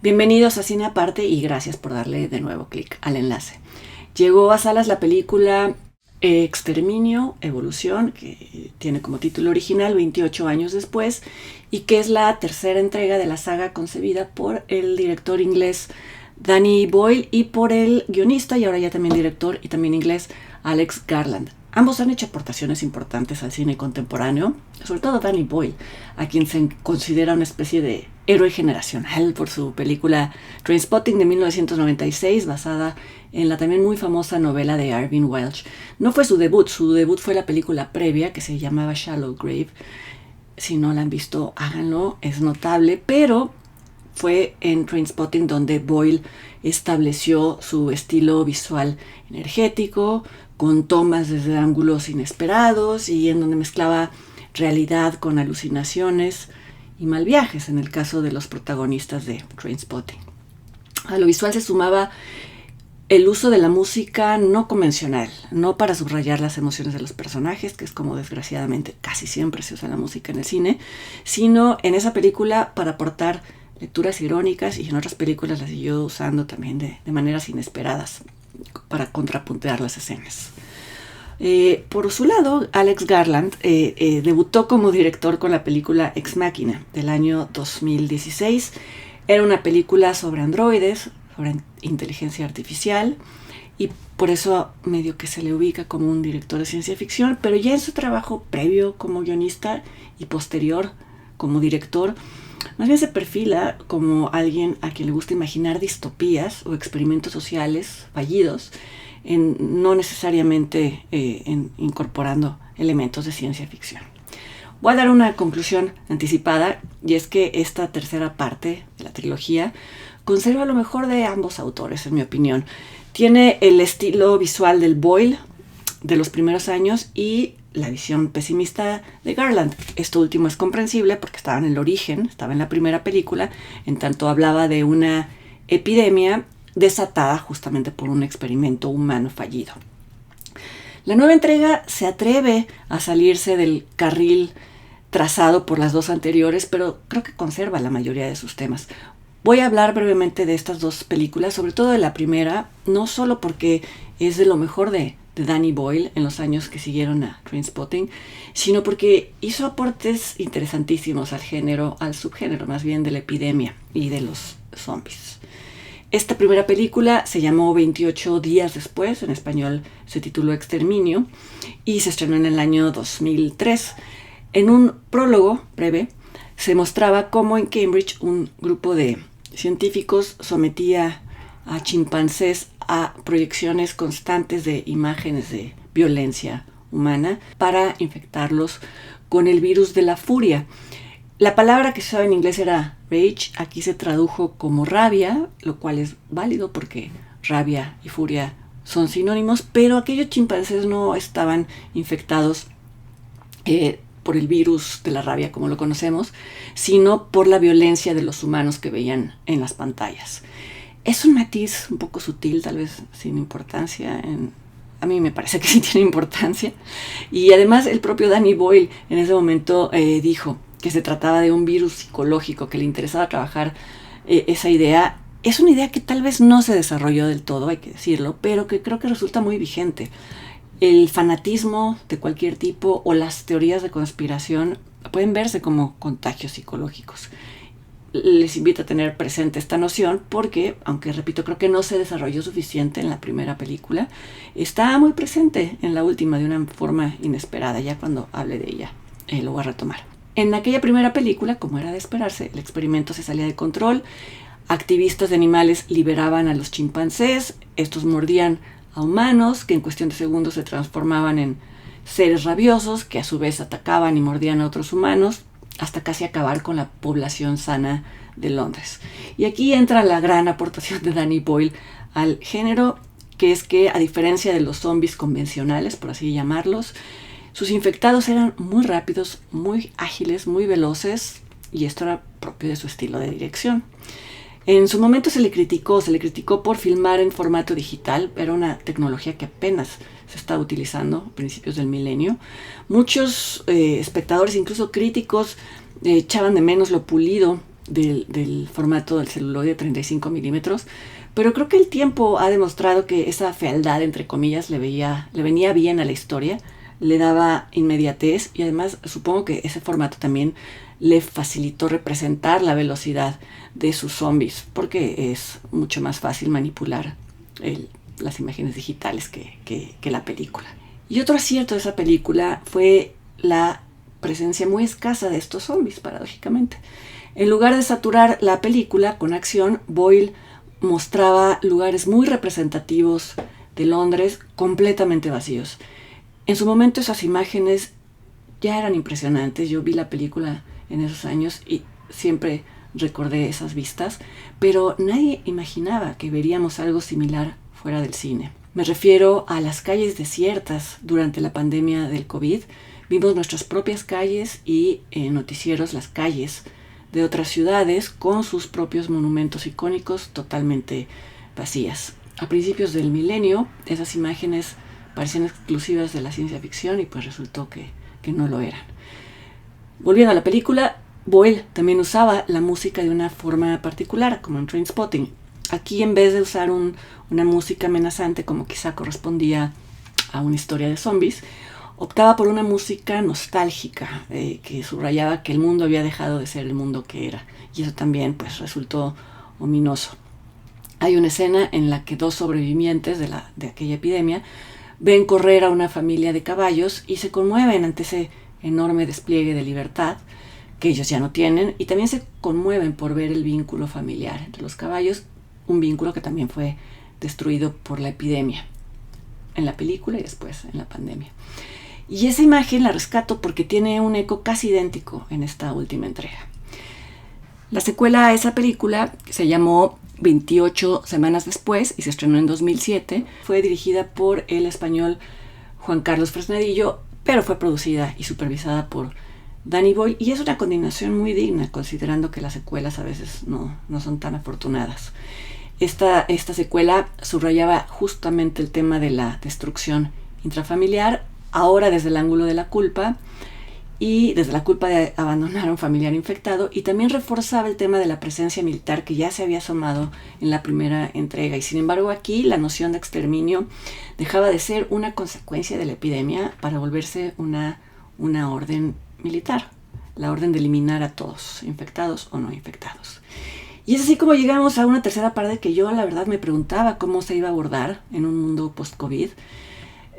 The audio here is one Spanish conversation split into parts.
Bienvenidos a Cine Aparte y gracias por darle de nuevo clic al enlace. Llegó a salas la película Exterminio, Evolución, que tiene como título original 28 años después y que es la tercera entrega de la saga concebida por el director inglés Danny Boyle y por el guionista y ahora ya también director y también inglés Alex Garland. Ambos han hecho aportaciones importantes al cine contemporáneo, sobre todo Danny Boyle, a quien se considera una especie de héroe generacional por su película Trainspotting de 1996, basada en la también muy famosa novela de Irving Welsh. No fue su debut fue la película previa que se llamaba Shallow Grave. Si no la han visto, háganlo, es notable, pero fue en Trainspotting donde Boyle estableció su estilo visual energético, con tomas desde ángulos inesperados y en donde mezclaba realidad con alucinaciones y mal viajes en el caso de los protagonistas de Trainspotting. A lo visual se sumaba el uso de la música no convencional, no para subrayar las emociones de los personajes, que es como desgraciadamente casi siempre se usa la música en el cine, sino en esa película para aportar lecturas irónicas, y en otras películas las siguió usando también de maneras inesperadas para contrapuntear las escenas. Por su lado, Alex Garland debutó como director con la película Ex Machina del año 2016. Era una película sobre androides, sobre inteligencia artificial, y por eso medio que se le ubica como un director de ciencia ficción, pero ya en su trabajo previo como guionista y posterior como director, más bien se perfila como alguien a quien le gusta imaginar distopías o experimentos sociales fallidos, no necesariamente incorporando elementos de ciencia ficción. Voy a dar una conclusión anticipada, y es que esta tercera parte de la trilogía conserva lo mejor de ambos autores, en mi opinión. Tiene el estilo visual del Boyle de los primeros años y la visión pesimista de Garland. Esto último es comprensible porque estaba en el origen, estaba en la primera película, en tanto hablaba de una epidemia desatada justamente por un experimento humano fallido. La nueva entrega se atreve a salirse del carril trazado por las dos anteriores, pero creo que conserva la mayoría de sus temas. Voy a hablar brevemente de estas dos películas, sobre todo de la primera, no solo porque es de lo mejor de Danny Boyle en los años que siguieron a Trainspotting, sino porque hizo aportes interesantísimos al género, al subgénero más bien de la epidemia y de los zombies. Esta primera película se llamó 28 días después, en español se tituló Exterminio, y se estrenó en el año 2003. En un prólogo breve se mostraba cómo en Cambridge un grupo de científicos sometía a chimpancés a proyecciones constantes de imágenes de violencia humana para infectarlos con el virus de la furia. La palabra que se usaba en inglés era rage, aquí se tradujo como rabia, lo cual es válido porque rabia y furia son sinónimos, pero aquellos chimpancés no estaban infectados por el virus de la rabia como lo conocemos, sino por la violencia de los humanos que veían en las pantallas. Es un matiz un poco sutil, tal vez sin importancia. A mí me parece que sí tiene importancia. Y además el propio Danny Boyle en ese momento dijo que se trataba de un virus psicológico, que le interesaba trabajar esa idea. Es una idea que tal vez no se desarrolló del todo, hay que decirlo, pero que creo que resulta muy vigente. El fanatismo de cualquier tipo o las teorías de conspiración pueden verse como contagios psicológicos. Les invito a tener presente esta noción porque, aunque repito, creo que no se desarrolló suficiente en la primera película, está muy presente en la última de una forma inesperada. Ya cuando hable de ella lo voy a retomar. En aquella primera película, como era de esperarse, el experimento se salía de control. Activistas de animales liberaban a los chimpancés, estos mordían a humanos que en cuestión de segundos se transformaban en seres rabiosos que a su vez atacaban y mordían a otros humanos, hasta casi acabar con la población sana de Londres. Y aquí entra la gran aportación de Danny Boyle al género, que es que a diferencia de los zombies convencionales, por así llamarlos, sus infectados eran muy rápidos, muy ágiles, muy veloces, y esto era propio de su estilo de dirección. En su momento se le criticó por filmar en formato digital, era una tecnología que apenas se estaba utilizando a principios del milenio. Muchos espectadores, incluso críticos, echaban de menos lo pulido del formato del celuloide 35 milímetros, pero creo que el tiempo ha demostrado que esa fealdad, entre comillas, le venía bien a la historia, le daba inmediatez y además supongo que ese formato también le facilitó representar la velocidad de sus zombies, porque es mucho más fácil manipular las imágenes digitales que la película. Y otro acierto de esa película fue la presencia muy escasa de estos zombies, paradójicamente. En lugar de saturar la película con acción, Boyle mostraba lugares muy representativos de Londres completamente vacíos. En su momento esas imágenes ya eran impresionantes. Yo vi la película en esos años y siempre recordé esas vistas, pero nadie imaginaba que veríamos algo similar fuera del cine. Me refiero a las calles desiertas durante la pandemia del COVID. Vimos nuestras propias calles y noticieros las calles de otras ciudades con sus propios monumentos icónicos totalmente vacías. A principios del milenio, esas imágenes parecían exclusivas de la ciencia ficción y pues resultó que no lo eran. Volviendo a la película, Boyle también usaba la música de una forma particular, como en Trainspotting. Aquí, en vez de usar una música amenazante como quizá correspondía a una historia de zombies, optaba por una música nostálgica que subrayaba que el mundo había dejado de ser el mundo que era. Y eso también pues resultó ominoso. Hay una escena en la que dos sobrevivientes de aquella epidemia ven correr a una familia de caballos y se conmueven ante ese enorme despliegue de libertad que ellos ya no tienen, y también se conmueven por ver el vínculo familiar entre los caballos, un vínculo que también fue destruido por la epidemia en la película y después en la pandemia. Y esa imagen la rescato porque tiene un eco casi idéntico en esta última entrega. La secuela a esa película, que se llamó 28 semanas después y se estrenó en 2007, fue dirigida por el español Juan Carlos Fresnadillo, pero fue producida y supervisada por Danny Boyle, y es una combinación muy digna considerando que las secuelas a veces no son tan afortunadas. Esta secuela subrayaba justamente el tema de la destrucción intrafamiliar, ahora desde el ángulo de la culpa y desde la culpa de abandonar a un familiar infectado, y también reforzaba el tema de la presencia militar que ya se había asomado en la primera entrega. Y sin embargo aquí la noción de exterminio dejaba de ser una consecuencia de la epidemia para volverse una orden militar, la orden de eliminar a todos, infectados o no infectados. Y es así como llegamos a una tercera parte que yo la verdad me preguntaba cómo se iba a abordar en un mundo post-COVID.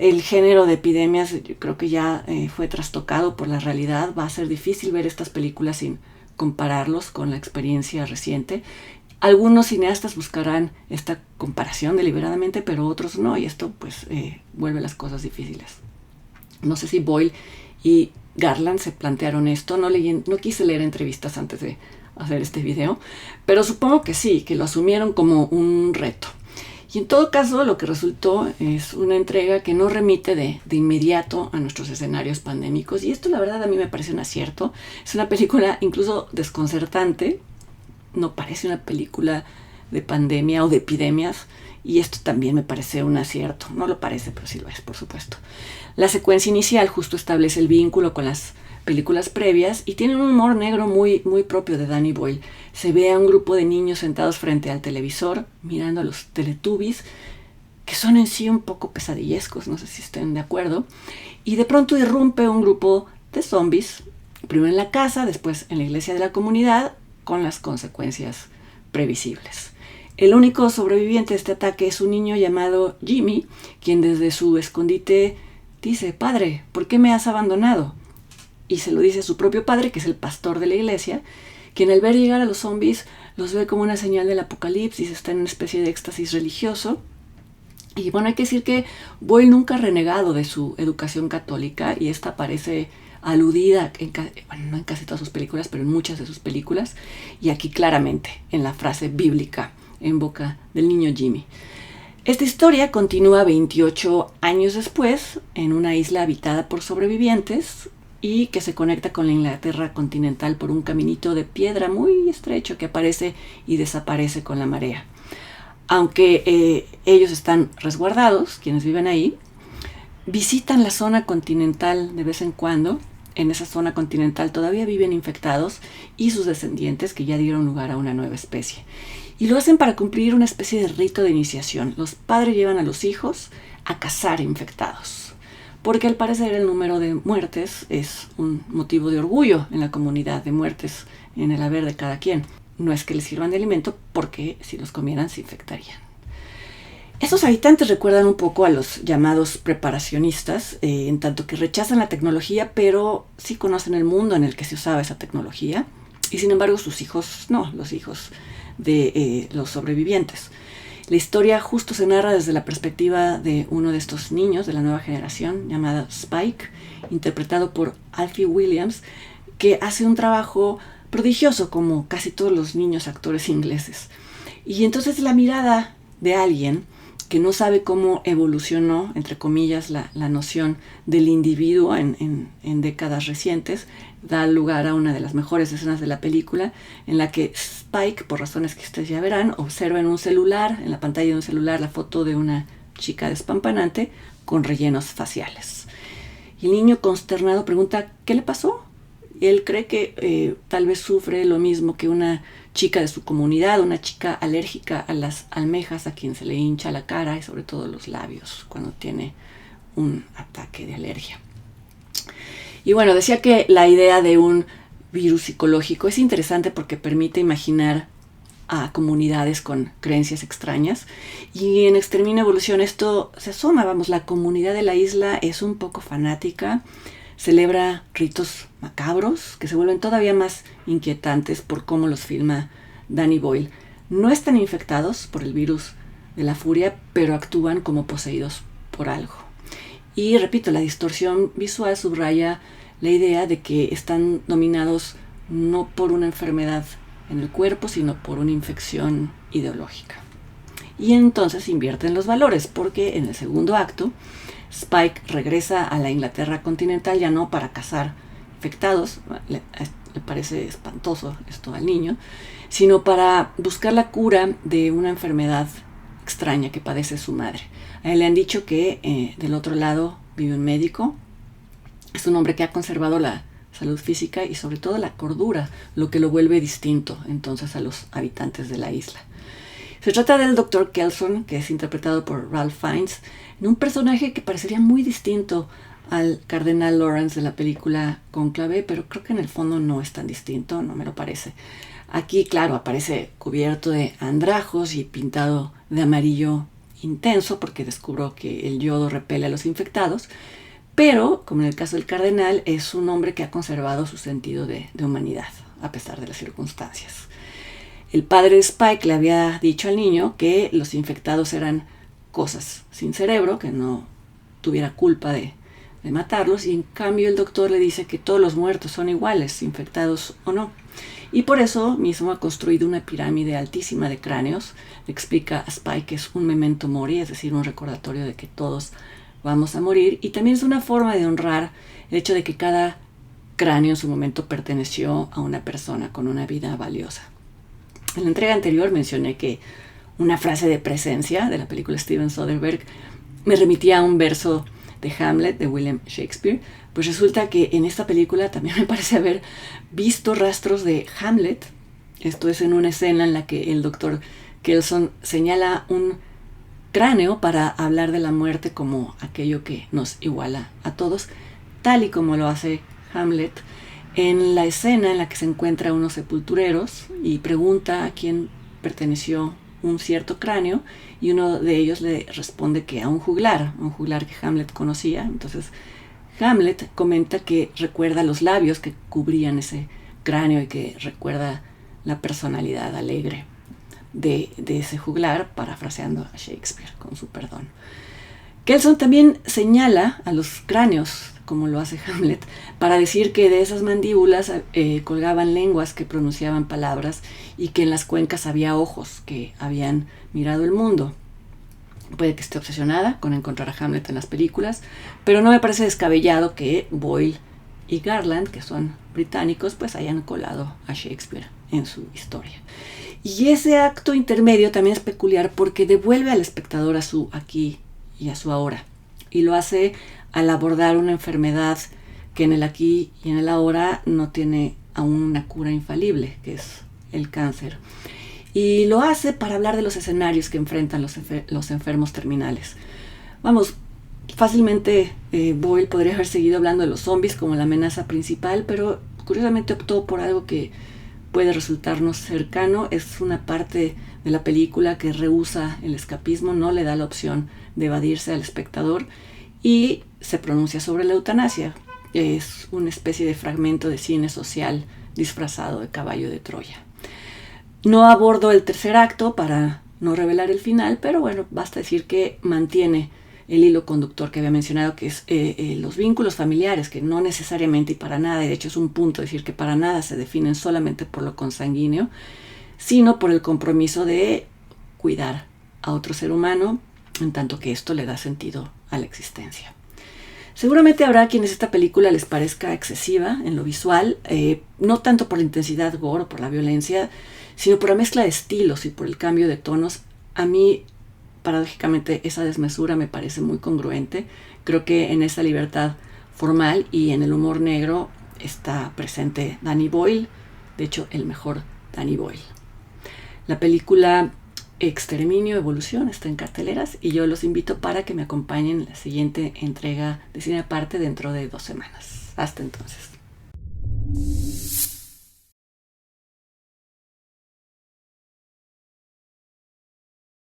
El género de epidemias yo creo que ya fue trastocado por la realidad. Va a ser difícil ver estas películas sin compararlos con la experiencia reciente. Algunos cineastas buscarán esta comparación deliberadamente, pero otros no, y esto pues vuelve las cosas difíciles. No sé si Boyle y Garland se plantearon esto, no quise leer entrevistas antes de hacer este video, pero supongo que sí, que lo asumieron como un reto. Y en todo caso, lo que resultó es una entrega que no remite de inmediato a nuestros escenarios pandémicos, y esto la verdad a mí me parece un acierto. Es una película incluso desconcertante, no parece una película de pandemia o de epidemias, y esto también me parece un acierto. No lo parece, pero sí lo es, por supuesto. La secuencia inicial justo establece el vínculo con las películas previas y tiene un humor negro muy, muy propio de Danny Boyle. Se ve a un grupo de niños sentados frente al televisor mirando a los Teletubbies, que son en sí un poco pesadillescos, no sé si estén de acuerdo, y de pronto irrumpe un grupo de zombies, primero en la casa, después en la iglesia de la comunidad, con las consecuencias previsibles. El único sobreviviente de este ataque es un niño llamado Jimmy, quien desde su escondite dice: «Padre, ¿por qué me has abandonado?». Y se lo dice a su propio padre, que es el pastor de la iglesia, quien al ver llegar a los zombies los ve como una señal del apocalipsis, está en una especie de éxtasis religioso. Y bueno, hay que decir que Boyle nunca ha renegado de su educación católica, y esta aparece aludida, no en casi todas sus películas, pero en muchas de sus películas, y aquí claramente en la frase bíblica en boca del niño Jimmy. Esta historia continúa 28 años después en una isla habitada por sobrevivientes y que se conecta con la Inglaterra continental por un caminito de piedra muy estrecho que aparece y desaparece con la marea. Aunque ellos están resguardados, quienes viven ahí, visitan la zona continental de vez en cuando, en esa zona continental todavía viven infectados y sus descendientes que ya dieron lugar a una nueva especie. Y lo hacen para cumplir una especie de rito de iniciación. Los padres llevan a los hijos a cazar infectados, porque al parecer el número de muertes es un motivo de orgullo en la comunidad, de muertes en el haber de cada quien. No es que les sirvan de alimento, porque si los comieran se infectarían. Esos habitantes recuerdan un poco a los llamados preparacionistas, en tanto que rechazan la tecnología, pero sí conocen el mundo en el que se usaba esa tecnología, y sin embargo sus hijos no, los hijos de los sobrevivientes. La historia justo se narra desde la perspectiva de uno de estos niños de la nueva generación, llamado Spike, interpretado por Alfie Williams, que hace un trabajo prodigioso como casi todos los niños actores ingleses. Y entonces la mirada de alguien que no sabe cómo evolucionó, entre comillas, la noción del individuo en décadas recientes, da lugar a una de las mejores escenas de la película, en la que Spike, por razones que ustedes ya verán, observa en un celular, en la pantalla de un celular, la foto de una chica despampanante con rellenos faciales. Y el niño consternado pregunta, ¿qué le pasó? Él cree que tal vez sufre lo mismo que una chica de su comunidad, una chica alérgica a las almejas, a quien se le hincha la cara y sobre todo los labios cuando tiene un ataque de alergia. Y bueno, decía que la idea de un virus psicológico es interesante porque permite imaginar a comunidades con creencias extrañas. Y en Exterminio Evolución esto se asoma, la comunidad de la isla es un poco fanática, celebra ritos macabros que se vuelven todavía más inquietantes por cómo los filma Danny Boyle. No están infectados por el virus de la furia, pero actúan como poseídos por algo. Y repito, la distorsión visual subraya la idea de que están dominados no por una enfermedad en el cuerpo, sino por una infección ideológica. Y entonces invierten los valores, porque en el segundo acto Spike regresa a la Inglaterra continental ya no para cazar infectados, le parece espantoso esto al niño, sino para buscar la cura de una enfermedad extraña que padece su madre. A él le han dicho que del otro lado vive un médico, es un hombre que ha conservado la salud física y sobre todo la cordura, lo que lo vuelve distinto entonces a los habitantes de la isla. Se trata del Dr. Kelson, que es interpretado por Ralph Fiennes, en un personaje que parecería muy distinto al cardenal Lawrence de la película Cónclave, pero creo que en el fondo no es tan distinto, no me lo parece. Aquí, claro, aparece cubierto de andrajos y pintado de amarillo intenso, porque descubrió que el yodo repele a los infectados, pero, como en el caso del cardenal, es un hombre que ha conservado su sentido de humanidad, a pesar de las circunstancias. El padre de Spike le había dicho al niño que los infectados eran cosas sin cerebro, que no tuviera culpa de matarlos, y en cambio el doctor le dice que todos los muertos son iguales, infectados o no. Y por eso mismo ha construido una pirámide altísima de cráneos. Le explica a Spike que es un memento mori, es decir, un recordatorio de que todos vamos a morir, y también es una forma de honrar el hecho de que cada cráneo en su momento perteneció a una persona con una vida valiosa. En la entrega anterior mencioné que una frase de presencia de la película Steven Soderbergh me remitía a un verso de Hamlet de William Shakespeare. Pues resulta que en esta película también me parece haber visto rastros de Hamlet. Esto es en una escena en la que el doctor Kelson señala un cráneo para hablar de la muerte como aquello que nos iguala a todos, tal y como lo hace Hamlet en la escena en la que se encuentra unos sepultureros y pregunta a quién perteneció un cierto cráneo, y uno de ellos le responde que a un juglar que Hamlet conocía. Entonces Hamlet comenta que recuerda los labios que cubrían ese cráneo y que recuerda la personalidad alegre de ese juglar, parafraseando a Shakespeare, con su perdón. Kelson también señala a los cráneos, como lo hace Hamlet, para decir que de esas mandíbulas colgaban lenguas que pronunciaban palabras y que en las cuencas había ojos que habían mirado el mundo. Puede que esté obsesionada con encontrar a Hamlet en las películas, pero no me parece descabellado que Boyle y Garland, que son británicos, pues hayan colado a Shakespeare en su historia. Y ese acto intermedio también es peculiar porque devuelve al espectador a su aquí y a su ahora, y lo hace al abordar una enfermedad que en el aquí y en el ahora no tiene aún una cura infalible, que es el cáncer. Y lo hace para hablar de los escenarios que enfrentan los enfermos terminales. Vamos, fácilmente Boyle podría haber seguido hablando de los zombies como la amenaza principal, pero curiosamente optó por algo que puede resultarnos cercano. Es una parte de la película que rehúsa el escapismo, no le da la opción de evadirse al espectador y se pronuncia sobre la eutanasia. Es una especie de fragmento de cine social disfrazado de caballo de Troya. No abordo el tercer acto para no revelar el final, pero bueno, basta decir que mantiene el hilo conductor que había mencionado, que es los vínculos familiares, que no necesariamente y para nada, y de hecho es un punto decir que para nada se definen solamente por lo consanguíneo, sino por el compromiso de cuidar a otro ser humano, en tanto que esto le da sentido a la existencia. Seguramente habrá quienes esta película les parezca excesiva en lo visual, no tanto por la intensidad gore o por la violencia, sino por la mezcla de estilos y por el cambio de tonos. A mí, paradójicamente, esa desmesura me parece muy congruente. Creo que en esa libertad formal y en el humor negro está presente Danny Boyle, de hecho el mejor Danny Boyle. La película Exterminio, Evolución está en carteleras y yo los invito para que me acompañen en la siguiente entrega de Cine Aparte dentro de 2 semanas. Hasta entonces.